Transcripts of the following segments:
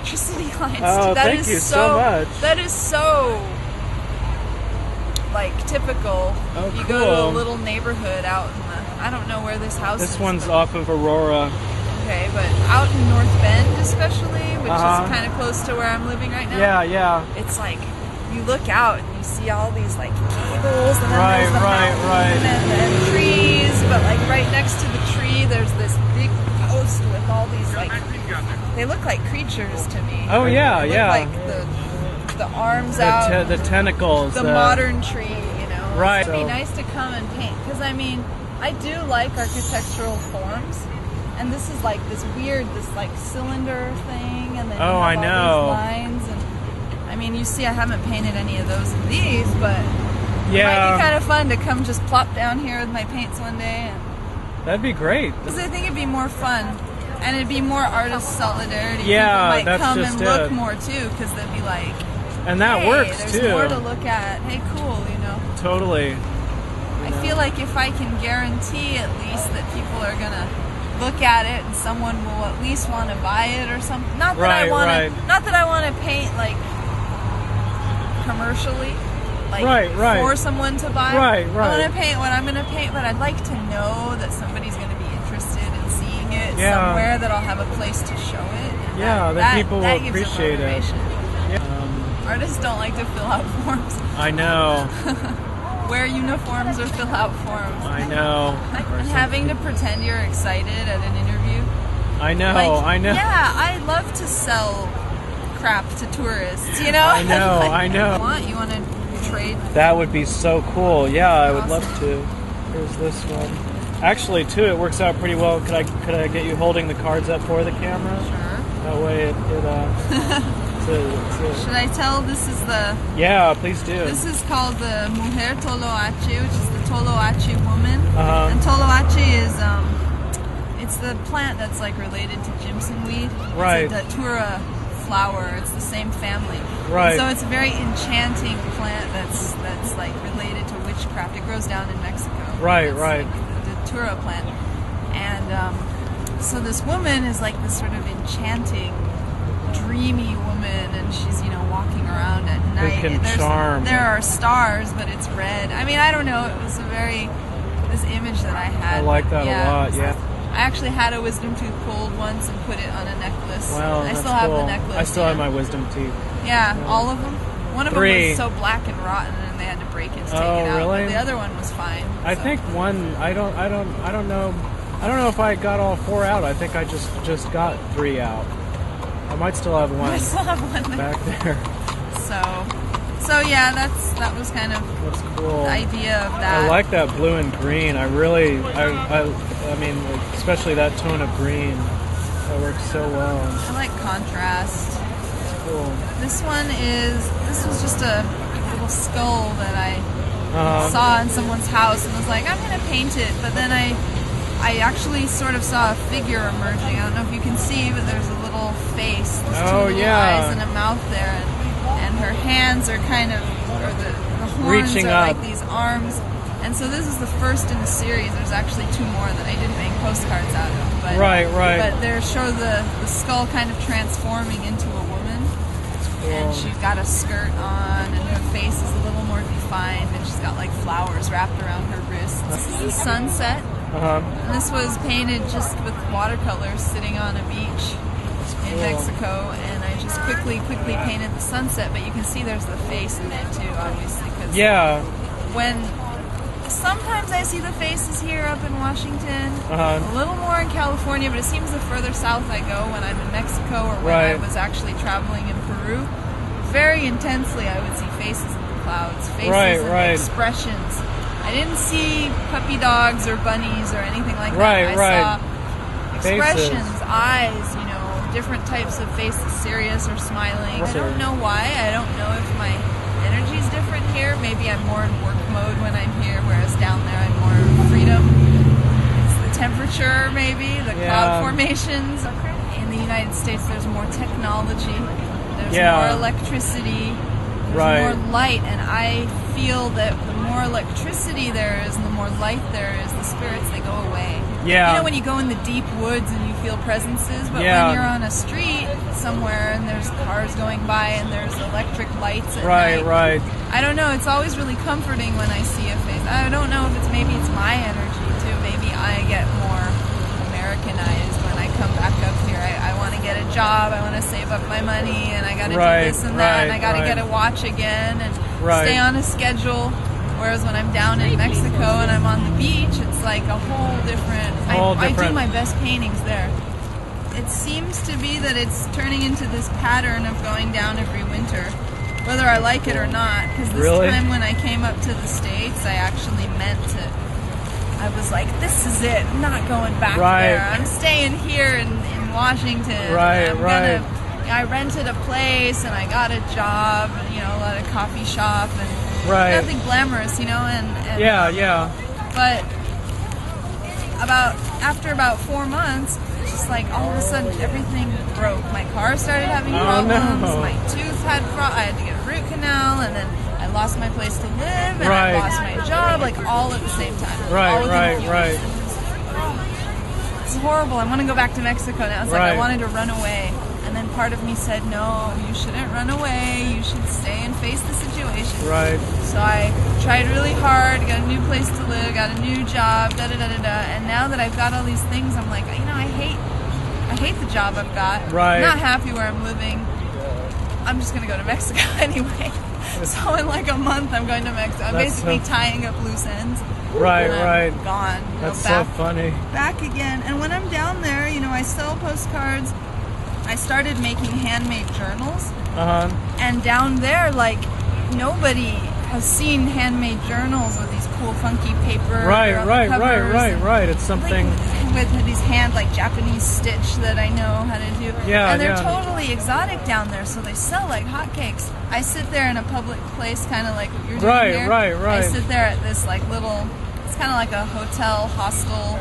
electricity lines. Oh, thank you so much. That is so, like, typical. Oh, you cool. go to a little neighborhood out in the, I don't know where this house is. This one's off of Aurora. Okay, but out in North Bend especially, which is kind of close to where I'm living right now. Yeah, yeah. It's like, you look out and you see all these like gables and then there's the mountain and trees, but like right next to the tree there's this big post with all these like, they look like creatures to me. Oh yeah, they look yeah. like the arms out, the tentacles, the modern tree, you know. Right. It'd be nice to come and paint, because I mean, I do like architectural forms. And this is like this weird, this like cylinder thing, and then you have all these lines, and I mean, you see I haven't painted any of those in these, but it might be kind of fun to come just plop down here with my paints one day. And that'd be great. Because I think it'd be more fun, and it'd be more artist solidarity. Yeah, people might come and look more too, because they'd be like, and that hey, works there's too. more to look at. Hey, cool, you know. Totally. I feel like if I can guarantee at least that people are gonna look at it and someone will at least want to buy it or something. Not that I want to. Not that I want to paint like commercially, like for someone to buy. I want to paint what I'm going to paint, but I'd like to know that somebody's going to be interested in seeing it somewhere, that I'll have a place to show it. And that people will appreciate it. Artists don't like to fill out forms. I know. Wear uniforms or fill out forms. I know. And having to pretend you're excited at an interview. I know, like, I know. Yeah, I love to sell crap to tourists, you know? I know, like, I know. You want to trade? That would be so cool. Yeah, I would love to. Here's this one. Actually, too, it works out pretty well. Could I get you holding the cards up for the camera? Sure. That way Should I tell this is the... Yeah, please do. This is called the Mujer Toloache, which is the Toloache woman. And Toloache is, it's the plant that's like related to Jimson weed. Right. It's a datura flower. It's the same family. Right. And so it's a very enchanting plant that's like related to witchcraft. It grows down in Mexico. Right, it's right. Like the datura plant. And so this woman is like this sort of enchanting, dreamy woman, and she's, you know, walking around at night. There are stars, but it's red. I mean, I don't know. It was this image that I had. I like that a lot. Yeah. I actually had a wisdom tooth pulled once and put it on a necklace. Wow, I still have the necklace. I still have my wisdom teeth. Yeah, all of them. One of 3. them was so black and rotten, and they had to break it to take it out. Really? But the other one was fine. I think one. I don't know. I don't know if I got all 4 out. I think I just got 3 out. I might still have one. I still have one back there. So yeah, that was kind of cool. The idea of that. I like that blue and green. I mean, especially that tone of green. That works so well. I like contrast. Cool. This was just a little skull that I saw in someone's house and was like, I'm gonna paint it, but then I actually sort of saw a figure emerging. I don't know if you can see, but there's a little face. There's 2 little eyes and a mouth there, and her hands are kind of, or the horns reaching are up. like these arms. And so this is the first in the series. There's actually 2 more that I didn't make postcards out of. But, right. But they show the skull kind of transforming into a woman. Cool. And she's got a skirt on, and her face is a little more defined, and she's got like flowers wrapped around her wrists. This is the sunset. And this was painted just with watercolors sitting on a beach in Mexico, and I just quickly painted the sunset, but you can see there's the face in it too, obviously. When sometimes I see the faces here up in Washington, a little more in California, but it seems the further south I go, when I'm in Mexico or when I was actually traveling in Peru, very intensely I would see faces in the clouds, faces and expressions. I didn't see puppy dogs or bunnies or anything like that. I saw expressions, eyes, you know, different types of faces, serious or smiling. I don't know why. I don't know if my energy's different here. Maybe I'm more in work mode when I'm here, whereas down there I'm more in freedom. It's the temperature, maybe, the cloud formations. In the United States, there's more technology. There's more electricity. There's more light, and I feel that the more electricity there is and the more light there is, the spirits, they go away. Yeah. You know when you go in the deep woods and you feel presences, but Yeah. when you're on a street somewhere and there's cars going by and there's electric lights at Right, night, right. I don't know. It's always really comforting when I see a face. I don't know if maybe it's my energy too. Maybe I get more Americanized when I come back up here. I want to get a job. I want to save up my money, and I got to do this and that, and I got to get a watch again and stay on a schedule. Whereas when I'm down in Mexico and I'm on the beach, it's like a whole different. I do my best paintings there. It seems to be that it's turning into this pattern of going down every winter, whether I like it or not. Because this time when I came up to the States, I actually meant to. I was like, this is it. I'm not going back there. I'm staying here in Washington. I rented a place and I got a job, you know, at a coffee shop, and nothing glamorous, you know, and but after about 4 months, it's just like all of a sudden everything broke. My car started having problems. My tooth I had to get a root canal, and then I lost my place to live, and I lost my job, like all at the same time. It's horrible. I want to go back to Mexico now. It's like I wanted to run away. And then part of me said, no, you shouldn't run away. You should stay and face the situation. So I tried really hard, got a new place to live, got a new job, And now that I've got all these things, I'm like, you know, I hate the job I've got. I'm not happy where I'm living. I'm just going to go to Mexico anyway. So in like a month, I'm going to Mexico. I'm basically tying up loose ends. I'm gone. That's so funny. Back again. And when I'm down there, you know, I sell postcards. I started making handmade journals, and down there, like, nobody has seen handmade journals with these cool, funky paper. It's something with these like Japanese stitch that I know how to do. And they're totally exotic down there, so they sell like hotcakes. I sit there in a public place, kind of like what you're doing here. I sit there at this like little. It's kind of like a hotel, hostel,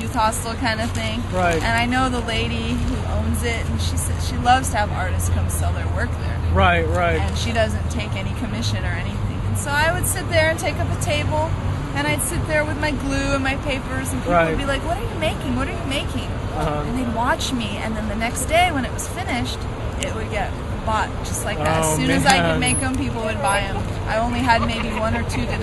youth hostel kind of thing. And I know the lady who owns it, and she said she loves to have artists come sell their work there. And she doesn't take any commission or anything. And so I would sit there and take up a table, and I'd sit there with my glue and my papers, and people would be like, "What are you making? What are you making?" And they'd watch me, and then the next day when it was finished, it would get bought just like that. As soon as I could make them, people would buy them. I only had maybe 1 or 2 to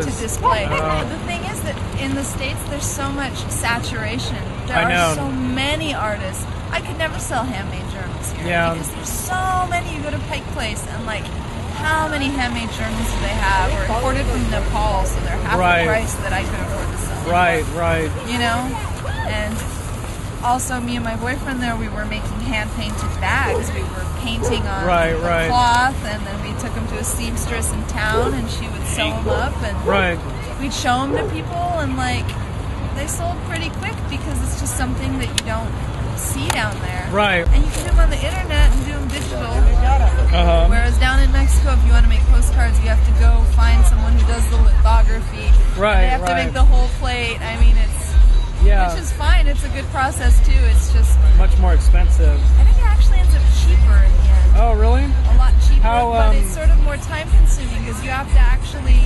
display. But the thing is that in the States, there's so much saturation. There are so many artists. I could never sell handmade journals here because there's so many. You go to Pike Place and like, how many handmade journals do they have? Or imported from Nepal, so they're half the price that I could afford to sell. You know, and also me and my boyfriend there, we were making hand-painted bags. We were painting on the cloth, and then we took them to a seamstress in town, and she would sew them up, and we'd show them to people, and like, they sold pretty quick because it's just something that you don't see down there. And you can do them on the internet and do them digital. Whereas down in Mexico, if you want to make postcards, you have to go find someone who does the lithography. They have to make the whole plate. I mean, which is fine. It's a good process too. It's just much more expensive. I think it actually ends up cheaper in the end. Oh, really? A lot cheaper, but it's sort of more time consuming because you have to actually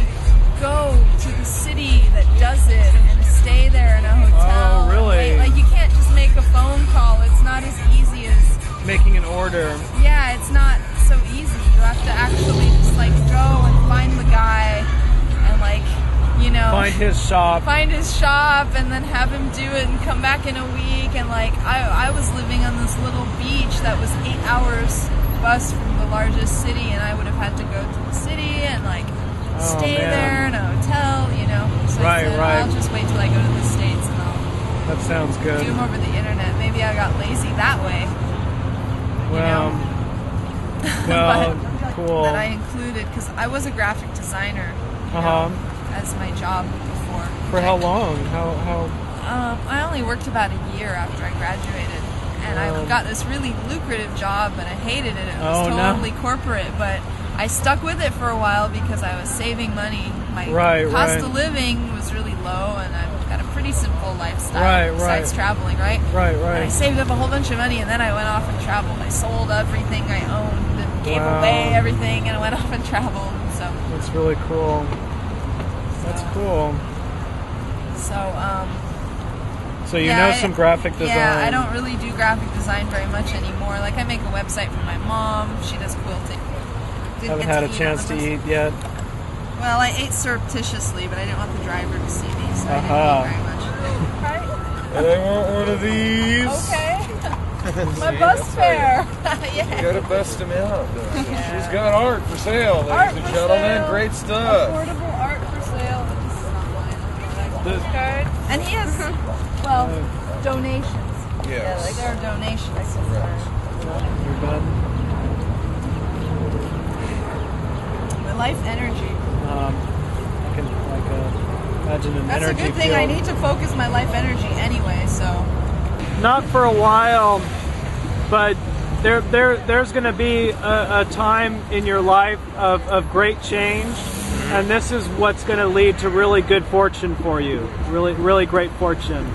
go to the city that does it and stay there in a hotel. Oh, really? Like, you can't just make a phone call. It's not as easy as making an order. Yeah, it's not so easy. You have to actually just like go and find the guy and like, you know, find his shop and then have him do it and come back in a week. And like, I was living on this little beach that was 8 hours bus from the largest city, and I would have had to go to the city and like stay there in a hotel, you know. So I said, I'll just wait till I go to the States and I'll that sounds good. do them over the internet. Maybe I got lazy that way. Well, cool. That I included because I was a graphic designer. As my job before. For how long? How? I only worked about a year after I graduated, and I got this really lucrative job, and I hated it. It was totally corporate, but I stuck with it for a while because I was saving money. My cost of living was really low, and I've got a pretty simple lifestyle besides traveling, And I saved up a whole bunch of money, and then I went off and traveled. I sold everything I owned and gave away everything, and I went off and traveled. So that's really cool. That's cool. So, So you know some graphic design. Yeah, I don't really do graphic design very much anymore. Like I make a website for my mom. She does quilting. Haven't had a chance to eat yet. Well, I ate surreptitiously, but I didn't want the driver to see me, so I didn't eat very much. I want one of these. Okay. My bus fare. Yeah. You gotta bust him out. Yeah. She's got art for sale, ladies and gentlemen. Sale. Great stuff. Affordable art for sale. This is not mine. And he has, well, donations. Yes. Yeah, like there are donations. You're done. My life energy. I can imagine an That's energy a good thing. field. I need to focus my life energy anyway, so. Not for a while, but there's going to be a time in your life of great change, and this is what's going to lead to really good fortune for you. Really great fortune.